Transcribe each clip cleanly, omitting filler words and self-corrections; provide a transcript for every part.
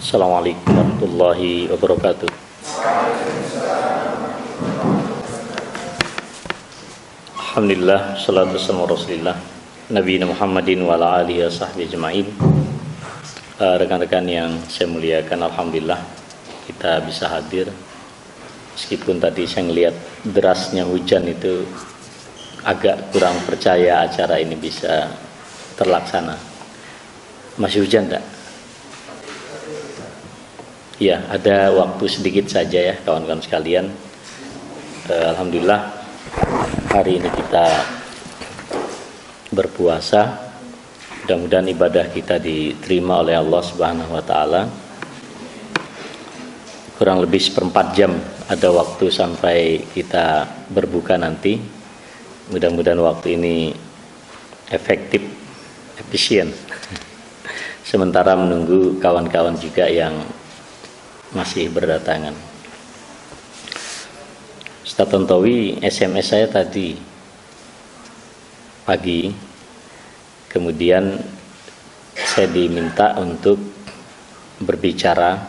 Assalamualaikum warahmatullahi wabarakatuh. Alhamdulillah, salatu wassalamu ala Rasulillah Nabi Muhammadin wa ala alihi wa sahbihi ajma'in. Rekan-rekan yang saya muliakan, alhamdulillah kita bisa hadir. Meskipun tadi saya melihat derasnya hujan, itu agak kurang percaya acara ini bisa terlaksana. Masih hujan enggak? Ya, ada waktu sedikit saja ya kawan-kawan sekalian. Alhamdulillah hari ini kita berpuasa. Mudah-mudahan ibadah kita diterima oleh Allah Subhanahu wa taala. Kurang lebih 1/4 jam ada waktu sampai kita berbuka nanti. Mudah-mudahan waktu ini efektif, efisien. Sementara menunggu kawan-kawan juga yang masih berdatangan. Ustaz Tontowi SMS saya tadi pagi, kemudian saya diminta untuk berbicara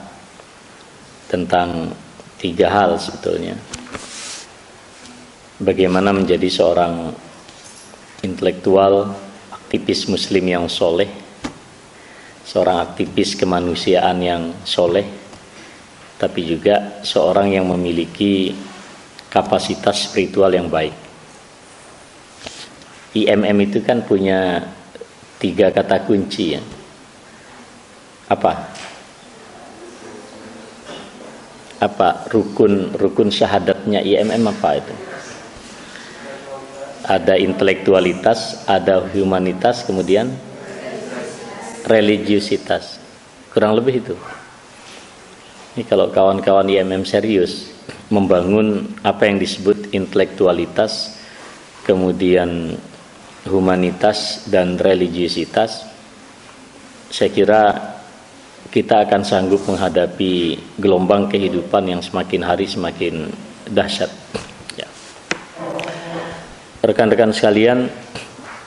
tentang 3 hal sebetulnya. Bagaimana menjadi seorang intelektual, aktivis muslim yang soleh, seorang aktivis kemanusiaan yang soleh, tapi juga seorang yang memiliki kapasitas spiritual yang baik. IMM itu kan punya 3 kata kunci ya. Apa rukun syahadatnya IMM apa itu? Ada intelektualitas, ada humanitas, kemudian religiusitas. Kurang lebih itu. Ini kalau kawan-kawan IMM serius membangun apa yang disebut intelektualitas, kemudian humanitas dan religiusitas, saya kira kita akan sanggup menghadapi gelombang kehidupan yang semakin hari semakin dahsyat. Ya. Rekan-rekan sekalian,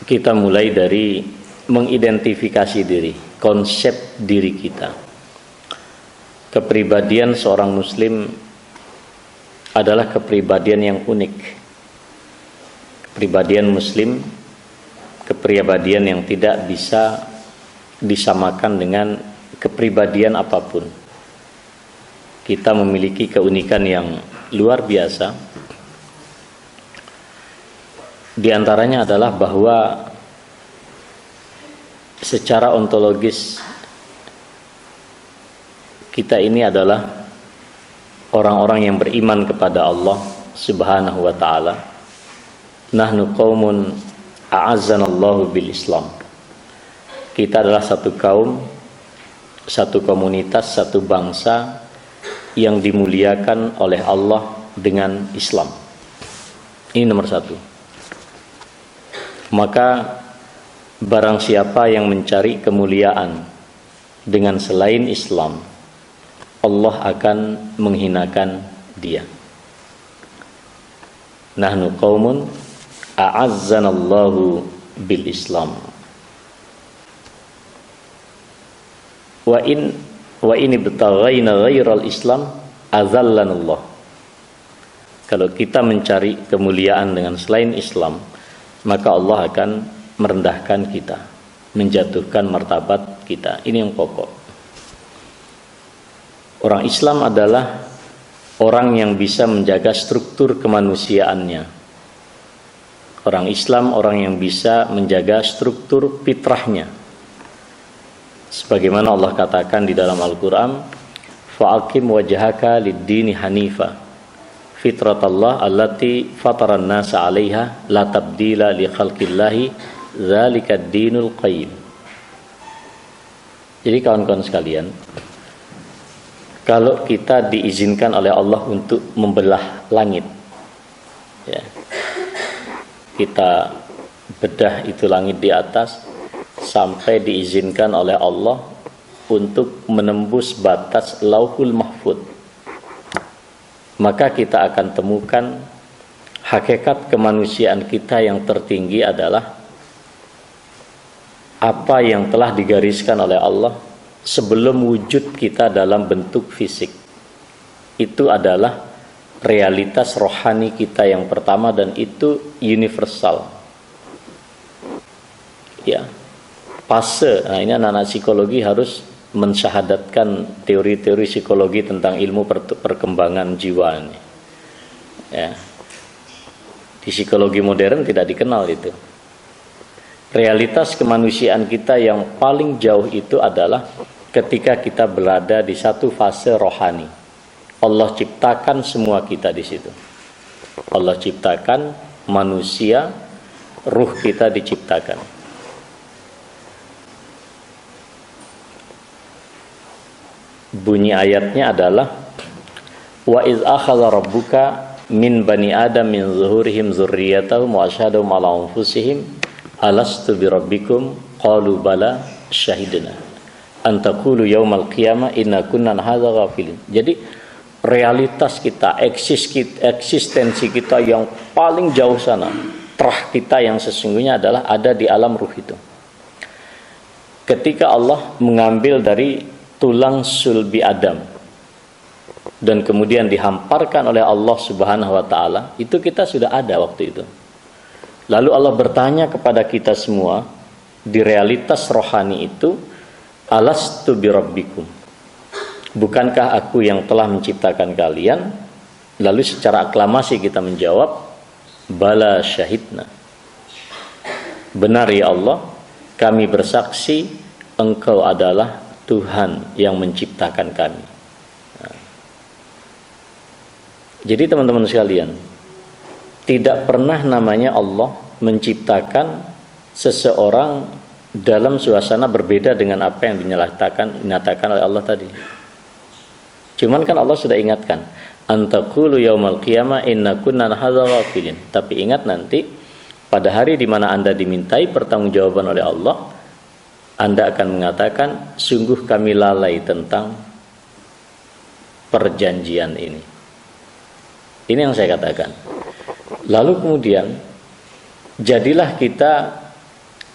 kita mulai dari mengidentifikasi diri, konsep diri kita. Kepribadian seorang muslim adalah kepribadian yang unik. Kepribadian muslim, kepribadian yang tidak bisa disamakan dengan kepribadian apapun. Kita memiliki keunikan yang luar biasa. Di antaranya adalah bahwa secara ontologis kita ini adalah orang-orang yang beriman kepada Allah Subhanahu wa taala. Nahnu qaumun a'azzanallahu bil Islam. Kita adalah satu kaum, satu komunitas, satu bangsa yang dimuliakan oleh Allah dengan Islam. Ini nomor 1. Maka barang siapa yang mencari kemuliaan dengan selain Islam, Allah akan menghinakan dia. Nahnu qaumun a'azzanallahu bil Islam. Wa in ibtaghaina ghairal Islam azallanallah. Kalau kita mencari kemuliaan dengan selain Islam, maka Allah akan merendahkan kita, menjatuhkan martabat kita. Ini yang pokok. Orang Islam adalah orang yang bisa menjaga struktur kemanusiaannya. Orang Islam orang yang bisa menjaga struktur fitrahnya. Sebagaimana Allah katakan di dalam Al-Quran, fa'aqim wajhaka lid-dini hanifa fitratallah allati fataran nasa 'alaiha la tabdila li khalqillahi dzalikad dinul qayyim. Jadi kawan-kawan sekalian, kalau kita diizinkan oleh Allah untuk membelah langit, ya, kita bedah itu langit di atas sampai diizinkan oleh Allah untuk menembus batas Lauhul Mahfuz, maka kita akan temukan hakikat kemanusiaan kita yang tertinggi adalah apa yang telah digariskan oleh Allah sebelum wujud kita dalam bentuk fisik. Itu adalah realitas rohani kita yang pertama, dan itu universal. Ya, fase. Nah, ini anak-anak psikologi harus mensyahadatkan teori-teori psikologi tentang ilmu perkembangan jiwa ini. Ya. Di psikologi modern tidak dikenal itu. Realitas kemanusiaan kita yang paling jauh itu adalah ketika kita berada di satu fase rohani. Allah ciptakan semua kita di situ. Allah ciptakan manusia, ruh kita diciptakan. Bunyi ayatnya adalah wa iz akhadha rabbuka min bani adam min zuhurihim dzurriyyatahum wa asyhadahum ala anfusihim alastu birabbikum qalu bala syahidna an taqulu yaumal qiyamah inna kunna an hadza ghafilin. Jadi realitas kita, eksistensi kita yang paling jauh sana, terah kita yang sesungguhnya adalah ada di alam ruh itu. Ketika Allah mengambil dari tulang sulbi Adam dan kemudian dihamparkan oleh Allah Subhanahu wa taala, itu kita sudah ada waktu itu. Lalu Allah bertanya kepada kita semua di realitas rohani itu, alastu birabbikum, bukankah aku yang telah menciptakan kalian? Lalu secara aklamasi kita menjawab, bala syahidna, benar ya Allah, kami bersaksi engkau adalah Tuhan yang menciptakan kami. Nah, jadi teman-teman sekalian, tidak pernah namanya Allah menciptakan seseorang dalam suasana berbeda dengan apa yang dinyatakan oleh Allah tadi. Cuman kan Allah sudah ingatkan, antaqulu yaumal qiyamah inna kunna hadza ghafilin. Tapi ingat nanti pada hari di mana Anda dimintai pertanggungjawaban oleh Allah, Anda akan mengatakan, sungguh kami lalai tentang perjanjian ini. Ini yang saya katakan. Lalu kemudian jadilah kita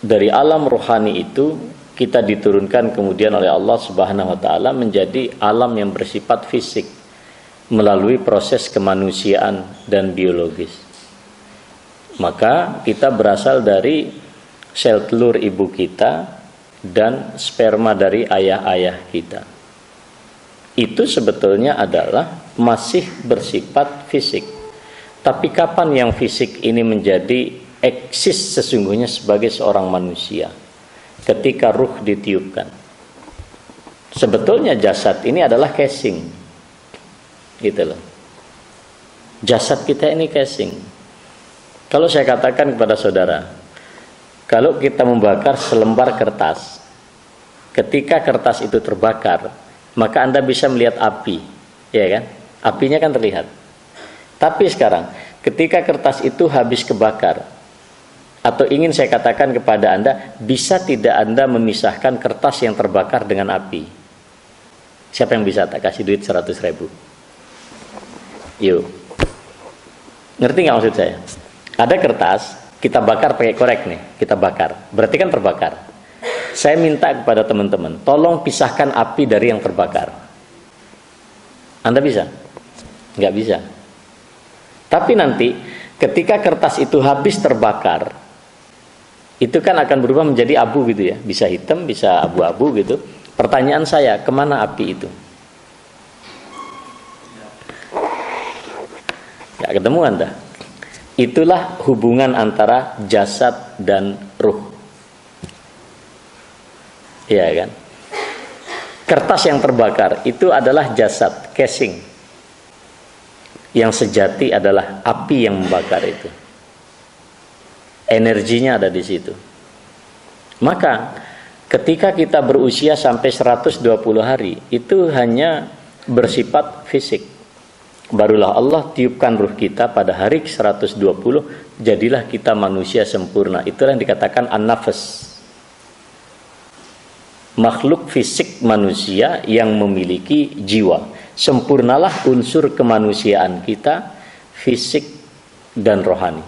dari alam rohani itu, kita diturunkan kemudian oleh Allah Subhanahu wa taala menjadi alam yang bersifat fisik melalui proses kemanusiaan dan biologis. Maka kita berasal dari sel telur ibu kita dan sperma dari ayah-ayah kita. Itu sebetulnya adalah masih bersifat fisik. Tapi kapan yang fisik ini menjadi eksis sesungguhnya sebagai seorang manusia? Ketika ruh ditiupkan. Sebetulnya jasad ini adalah casing. Gitu loh. Jasad kita ini casing. Kalau saya katakan kepada saudara, kalau kita membakar selembar kertas, ketika kertas itu terbakar, maka Anda bisa melihat api, ya kan? Apinya kan terlihat. Tapi sekarang, ketika kertas itu habis kebakar, atau ingin saya katakan kepada Anda, bisa tidak Anda memisahkan kertas yang terbakar dengan api? Siapa yang bisa? Tak kasih duit 100.000. Yuk. Ngerti nggak maksud saya? Ada kertas, kita bakar pakai korek nih, kita bakar. Berarti kan terbakar. Saya minta kepada teman-teman, tolong pisahkan api dari yang terbakar. Anda bisa? Nggak bisa. Tapi nanti ketika kertas itu habis terbakar, itu kan akan berubah menjadi abu gitu ya. Bisa hitam, bisa abu-abu gitu. Pertanyaan saya, kemana api itu? Nggak ketemu Anda. Itulah hubungan antara jasad dan ruh. Iya kan? Kertas yang terbakar itu adalah jasad, casing. Yang sejati adalah api yang membakar itu. Energinya ada di situ. Maka ketika kita berusia sampai 120 hari, itu hanya bersifat fisik. Barulah Allah tiupkan ruh kita pada hari ke-120, jadilah kita manusia sempurna. Itulah yang dikatakan an-nafas. Makhluk fisik manusia yang memiliki jiwa. Sempurnalah unsur kemanusiaan kita, fisik dan rohani.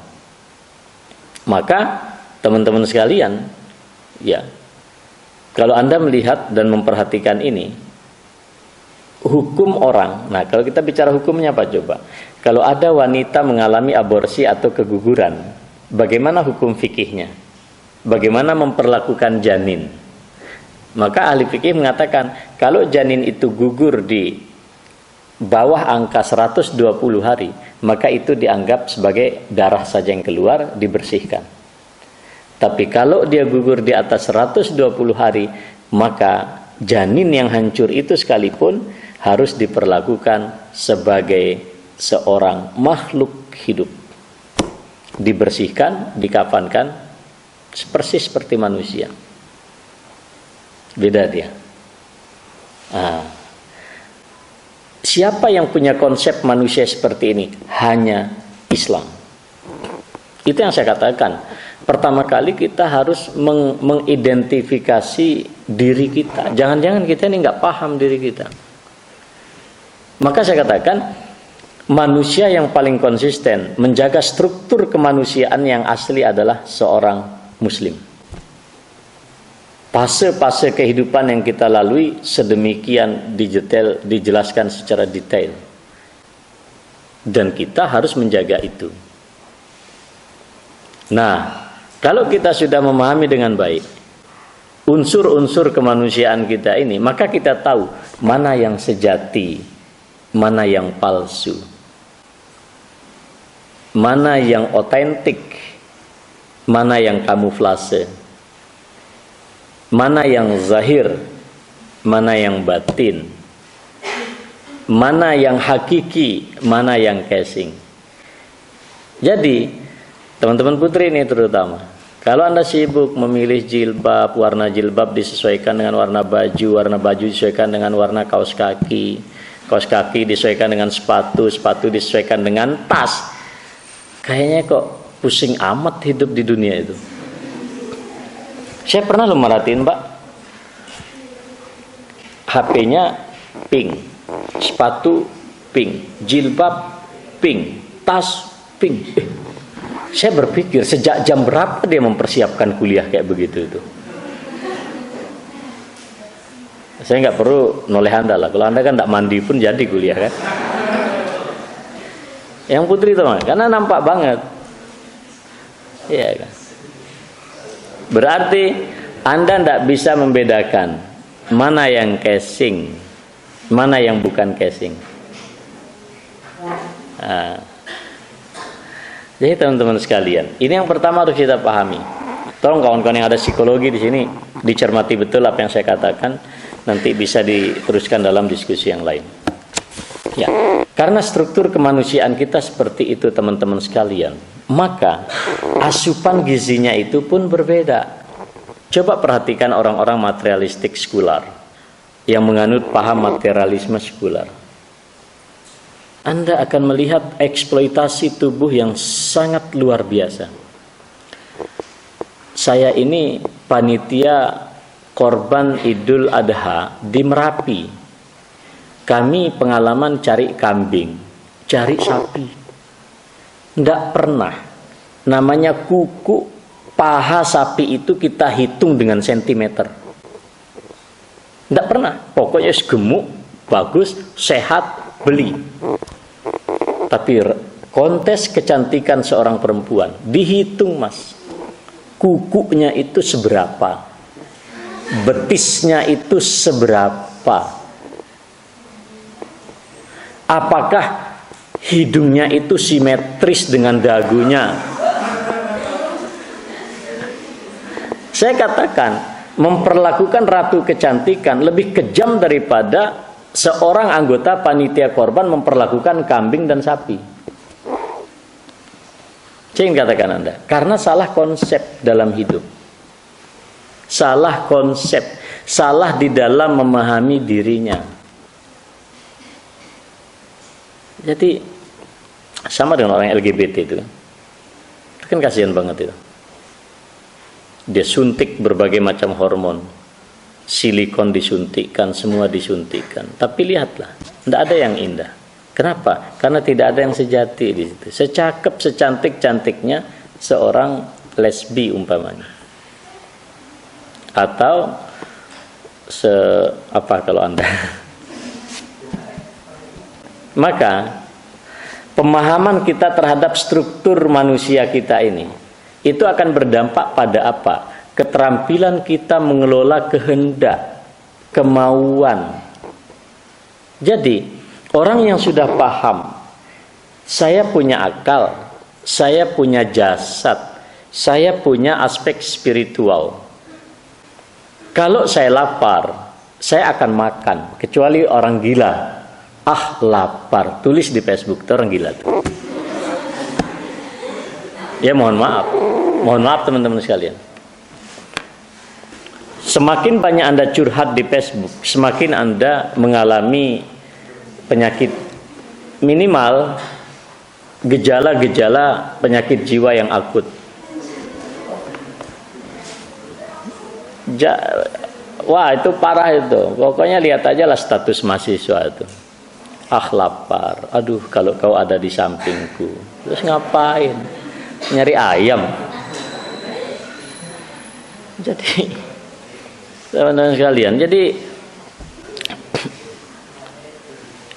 Maka teman-teman sekalian, ya, Kalau Anda melihat dan memperhatikan ini, hukum orang, nah kalau kita bicara hukumnya apa coba? Kalau ada wanita mengalami aborsi atau keguguran, bagaimana hukum fikihnya? Bagaimana memperlakukan janin? Maka ahli fikih mengatakan, kalau janin itu gugur di bawah angka 120 hari, maka itu dianggap sebagai darah saja yang keluar, dibersihkan. Tapi kalau dia gugur di atas 120 hari, maka janin yang hancur itu sekalipun harus diperlakukan sebagai seorang makhluk hidup. Dibersihkan, dikafankan, persis seperti manusia. Beda dia. Siapa yang punya konsep manusia seperti ini? Hanya Islam. Itu yang saya katakan. Pertama kali kita harus mengidentifikasi diri kita. Jangan-jangan kita ini nggak paham diri kita. Maka saya katakan, manusia yang paling konsisten menjaga struktur kemanusiaan yang asli adalah seorang Muslim. Fase-fase kehidupan yang kita lalui sedemikian dijelaskan secara detail. Dan kita harus menjaga itu. Nah, kalau kita sudah memahami dengan baik unsur-unsur kemanusiaan kita ini, maka kita tahu mana yang sejati, mana yang palsu, mana yang otentik, mana yang kamuflase, mana yang zahir, mana yang batin, mana yang hakiki, mana yang casing. Jadi teman-teman putri ini terutama, kalau Anda sibuk memilih jilbab, warna jilbab disesuaikan dengan warna baju disesuaikan dengan warna kaos kaki disesuaikan dengan sepatu disesuaikan dengan tas, kayaknya kok pusing amat hidup di dunia itu. Saya pernah merhatiin, Pak, HP-nya pink, sepatu pink, jilbab pink, tas pink. Saya berpikir sejak jam berapa dia mempersiapkan kuliah kayak begitu itu. Saya nggak perlu noleh Anda lah. Kalau Anda kan nggak mandi pun jadi kuliah kan. Yang putri itu karena nampak banget. Iya kan. Berarti Anda nggak bisa membedakan mana yang casing, mana yang bukan casing. Jadi teman-teman sekalian, ini yang pertama harus kita pahami. Tolong kawan-kawan yang ada psikologi di sini dicermati betul apa yang saya katakan, nanti bisa diteruskan dalam diskusi yang lain. Ya, karena struktur kemanusiaan kita seperti itu teman-teman sekalian, maka asupan gizinya itu pun berbeda. Coba perhatikan orang-orang materialistik sekular yang menganut paham materialisme sekular. Anda akan melihat eksploitasi tubuh yang sangat luar biasa. Saya ini panitia korban Idul Adha di Merapi. Kami pengalaman cari kambing, cari sapi. Tidak pernah. Namanya kuku paha sapi itu kita hitung dengan sentimeter. Tidak pernah. Pokoknya gemuk, bagus, sehat, beli. Tapi kontes kecantikan seorang perempuan dihitung, Mas. Kukunya itu seberapa, betisnya itu seberapa, apakah hidungnya itu simetris dengan dagunya. Saya katakan, memperlakukan ratu kecantikan lebih kejam daripada seorang anggota panitia korban memperlakukan kambing dan sapi. Saya ingin katakan Anda, karena salah konsep dalam hidup, salah konsep, salah di dalam memahami dirinya. Jadi sama dengan orang LGBT itu kan kasihan banget itu. Dia suntik berbagai macam hormon, silikon disuntikkan, semua disuntikkan. Tapi lihatlah, tidak ada yang indah. Kenapa? Karena tidak ada yang sejati di situ. Secakep, secantik-cantiknya seorang lesbi umpamanya, atau apa kalau Anda. Maka pemahaman kita terhadap struktur manusia kita ini itu akan berdampak pada apa? Keterampilan kita mengelola kehendak, kemauan. Jadi, orang yang sudah paham, saya punya akal, saya punya jasad, saya punya aspek spiritual. Kalau saya lapar, saya akan makan, kecuali orang gila. Ah, lapar, tulis di Facebook, itu orang gila tuh. Ya mohon maaf teman-teman sekalian. Semakin banyak Anda curhat di Facebook, semakin Anda mengalami penyakit, minimal gejala-gejala penyakit jiwa yang akut. Wah, itu parah itu. Pokoknya lihat aja lah status mahasiswa itu. Ah, lapar. Aduh, kalau kau ada di sampingku. Terus ngapain? Nyari ayam. Jadi, teman-teman sekalian, jadi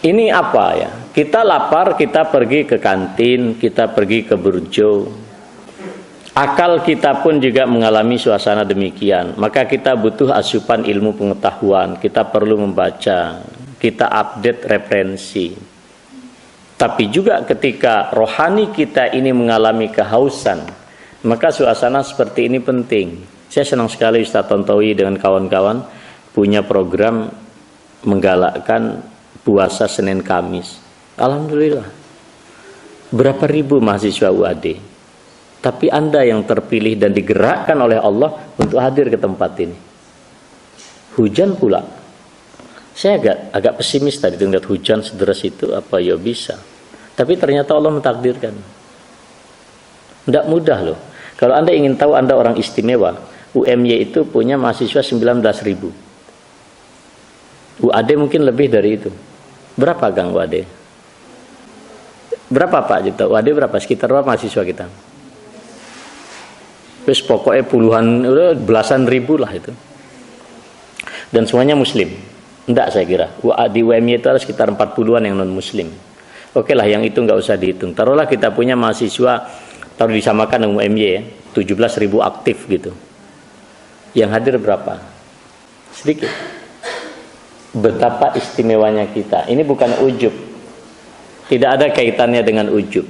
ini apa ya? Kita lapar, kita pergi ke kantin, kita pergi ke burjo. Akal kita pun juga mengalami suasana demikian. Maka kita butuh asupan ilmu pengetahuan. Kita perlu membaca, kita update referensi. Tapi juga ketika rohani kita ini mengalami kehausan, maka suasana seperti ini penting. Saya senang sekali Ustaz Tontowi dengan kawan-kawan punya program menggalakkan puasa Senin Kamis. Alhamdulillah. Berapa ribu mahasiswa UAD. Tapi Anda yang terpilih dan digerakkan oleh Allah untuk hadir ke tempat ini. Hujan pula. Saya agak pesimis tadi dengan hujan sederas itu, apa ya bisa. Tapi ternyata Allah mentakdirkan. Tidak mudah loh. Kalau Anda ingin tahu Anda orang istimewa, UMY itu punya mahasiswa 19.000. UAD mungkin lebih dari itu. Berapa Gang UAD? Berapa Pak Cipta? UAD berapa? Sekitar berapa mahasiswa kita? Terus pokoknya puluhan, belasan ribu lah itu. Dan semuanya muslim. Enggak, saya kira. Di UMY itu ada sekitar 40-an yang non-muslim. Oke lah, yang itu nggak usah dihitung. Taruhlah kita punya mahasiswa, taruh disamakan dengan UMY ya, 17.000 aktif gitu. Yang hadir berapa? Sedikit. Betapa istimewanya kita. Ini bukan ujub. Tidak ada kaitannya dengan ujub.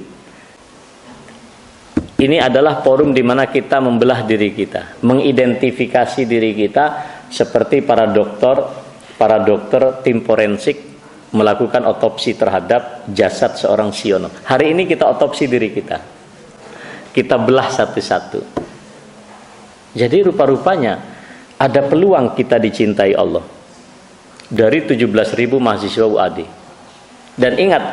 Ini adalah forum di mana kita membelah diri kita, mengidentifikasi diri kita seperti para dokter tim forensik melakukan otopsi terhadap jasad seorang siono. Hari ini kita otopsi diri kita. Kita belah satu-satu. Jadi rupa-rupanya ada peluang kita dicintai Allah. Dari 17.000 mahasiswa UAD. Dan ingat,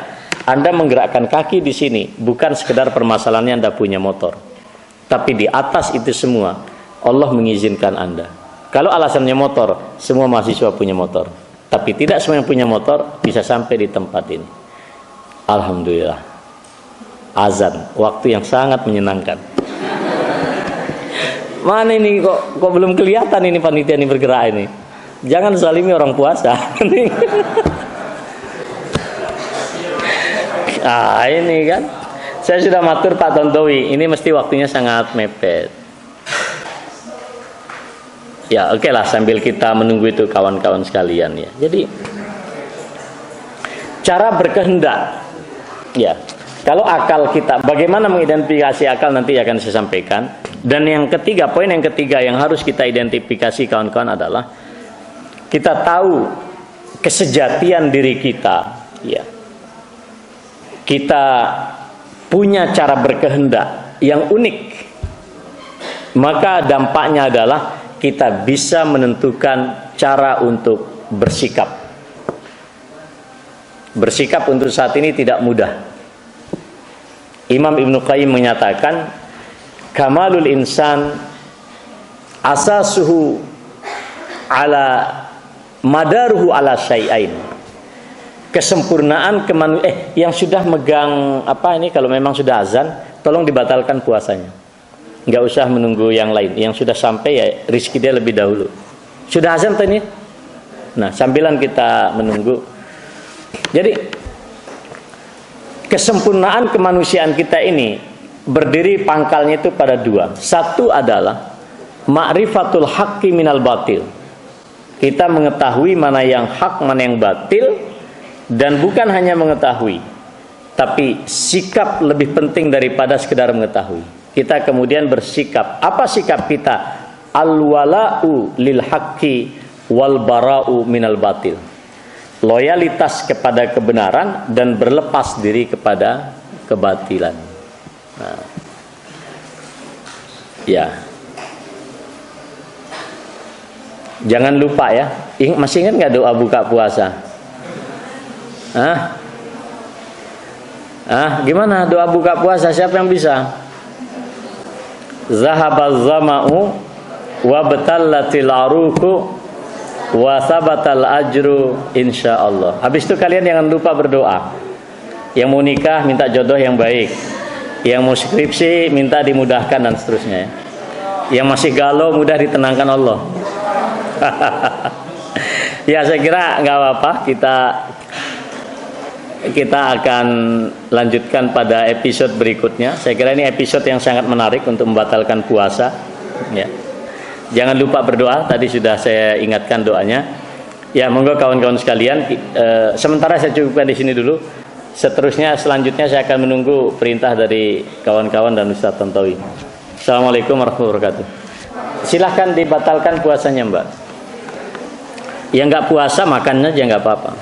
Anda menggerakkan kaki di sini bukan sekedar permasalahannya Anda punya motor. Tapi di atas itu semua Allah mengizinkan Anda. Kalau alasannya motor, semua mahasiswa punya motor. Tapi tidak semua yang punya motor bisa sampai di tempat ini. Alhamdulillah. Azan, waktu yang sangat menyenangkan. Mana ini kok belum kelihatan ini panitia ini bergerak ini. Jangan zalimi orang puasa. Ah, ini kan. Saya sudah matur Pak Tontowi, ini mesti waktunya sangat mepet. Ya, oke lah, sambil kita menunggu itu kawan-kawan sekalian ya. Jadi cara berkehendak. Ya. Kalau akal kita, bagaimana mengidentifikasi akal nanti akan saya sampaikan. Dan yang ketiga, poin yang ketiga yang harus kita identifikasi kawan-kawan adalah kita tahu kesejatian diri kita, ya. Kita punya cara berkehendak yang unik. Maka dampaknya adalah kita bisa menentukan cara untuk bersikap. Bersikap untuk saat ini tidak mudah. Imam Ibnu Qayyim menyatakan, kamalul insan asasuhu ala madaruhu ala syai'ain. Kesempurnaan yang sudah megang apa ini, kalau memang sudah azan tolong dibatalkan puasanya. Nggak usah menunggu yang lain. Yang sudah sampai ya rizki dia lebih dahulu. Sudah azan tadi? Nah, sambilan kita menunggu. Jadi kesempurnaan kemanusiaan kita ini berdiri pangkalnya itu pada dua. Satu adalah ma'rifatul haqqi minal batil. Kita mengetahui mana yang hak, mana yang batil, dan bukan hanya mengetahui, tapi sikap lebih penting daripada sekedar mengetahui. Kita kemudian bersikap. Apa sikap kita? Al-wala'u lil haqqi wal bara'u minal batil. Loyalitas kepada kebenaran dan berlepas diri kepada kebatilan. Nah, ya. Jangan lupa ya. Masih ingat nggak doa buka puasa? Gimana doa buka puasa? Siapa yang bisa? Zahabaz zama'u wa batallatil aruku wa sabatal ajru insyaallah. Habis itu kalian jangan lupa berdoa. Yang mau nikah minta jodoh yang baik. Yang mau skripsi minta dimudahkan dan seterusnya ya. Yang masih galau mudah ditenangkan Allah. Ya, saya kira nggak apa-apa, kita akan lanjutkan pada episode berikutnya. Saya kira ini episode yang sangat menarik untuk membatalkan puasa ya. Jangan lupa berdoa, tadi sudah saya ingatkan doanya. Ya, monggo kawan-kawan sekalian, sementara saya cukupkan di sini dulu. Selanjutnya saya akan menunggu perintah dari kawan-kawan dan Ustaz Tantowi. Assalamualaikum warahmatullahi wabarakatuh. Silahkan dibatalkan puasanya, Mbak. Yang nggak puasa makannya aja nggak apa-apa.